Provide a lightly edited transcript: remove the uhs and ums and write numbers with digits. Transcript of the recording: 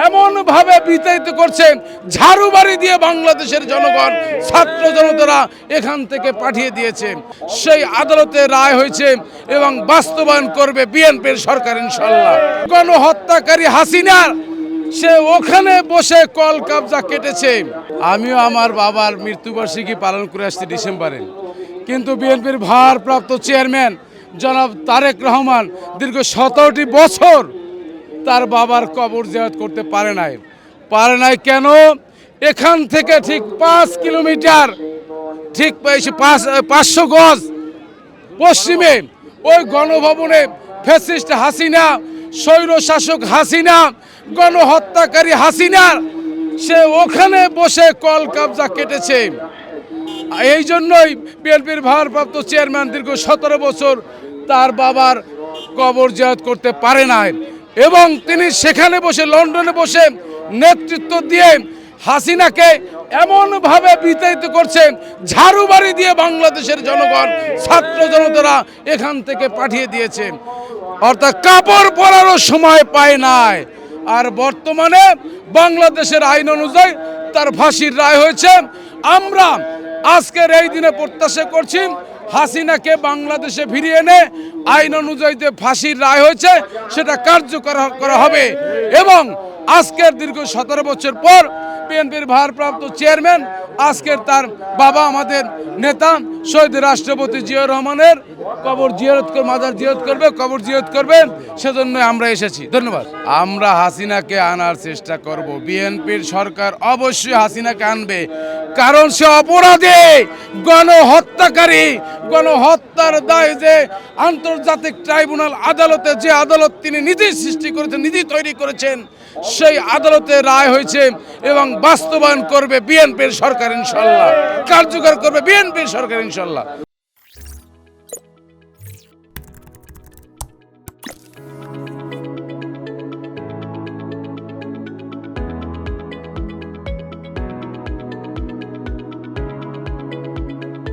এমনভাবে বিতাড়িত করছে, ঝাড়ু বাড়ি দিয়ে বাংলাদেশের জনগণ ছাত্র জনতারা এখান থেকে পাঠিয়ে দিয়েছে। সেই আদালতে রায় হয়েছে এবং বাস্তবায়ন করবে বিএনপির সরকার ইনশাল্লাহ। গণহত্যাকারী হাসিনার সে ওখানে বসে কল কবজা কেটেছে। আমিও আমার বাবার মৃত্যুবার্ষিকী পালন করে আসছি ডিসেম্বরে, কিন্তু বিএনপির ভারপ্রাপ্ত চেয়ারম্যান জনাব তারেক রহমান দীর্ঘ 17টি বছর তার বাবার কবর জিয়ারত করতে পারে নাই। কেন? এখান থেকে ঠিক 5 কিলোমিটার, ঠিক 500 গজ পশ্চিমে ওই গণভবনে ফ্যাসিস্ট হাসিনা, স্বৈরশাসক হাসিনা, গণহত্যাকারী হাসিনা সে ওখানে বসে কল কবজা কেটেছে। এই জন্যই বিএনপির ভারপ্রাপ্ত চেয়ারম্যান দীর্ঘ 17 বছর তার বাবার কবর জিয়ারত করতে পারে নাই এবং তিনি সেখানে বসে লন্ডনে বসে নেতৃত্ব দিয়ে হাসিনাকে এমনভাবে বিতাড়িত করছে, ঝাড়ু বাড়ি দিয়ে বাংলাদেশের জনগণ ছাত্র জনতারা এখান থেকে পাঠিয়ে দিয়েছে। অর্থাৎ কাপড় পরারও সময় পায় নাই। আর বর্তমানে বাংলাদেশের আইন অনুযায়ী তার ফাঁসির রায় হয়েছে। আমরা আজকের এই দিনে প্রত্যাশা করছি হাসিনাকে বাংলাদেশে ফিরিয়ে এনে আইন অনুযায়ী যে ফাঁসির রায় হয়েছে সেটা কার্যকর করা হবে এবং আজকের দীর্ঘ 17 বছর পর বিএনপির ভারপ্রাপ্ত চেয়ারম্যান আজকের তার বাবা আমাদের নেতা শহীদ রাষ্ট্রপতি জিয়াউর রহমানের কবর জিয়ারত করে মাজার জিয়ারত করবে, কবর জিয়ারত করবে, সেজন্য আমরা এসেছি। ধন্যবাদ। আমরা হাসিনাকে আনার চেষ্টা করব। বিএনপির সরকার অবশ্যই হাসিনাকে আনবে, কারণ সে অপরাধী, গণহত্যাকারী। গণহত্যার দায় যে আন্তর্জাতিক ট্রাইব্যুনাল আদালতে, যে আদালত তিনি নিজে সৃষ্টি করেছেন, নিজে তৈরি করেছেন, সেই আদালতে রায় হয়েছে এবং বাস্তবায়ন করবে বিএনপির সরকার ইনশাল্লাহ, কার্যকর করবে বিএনপির সরকার ইনশাল্লাহ।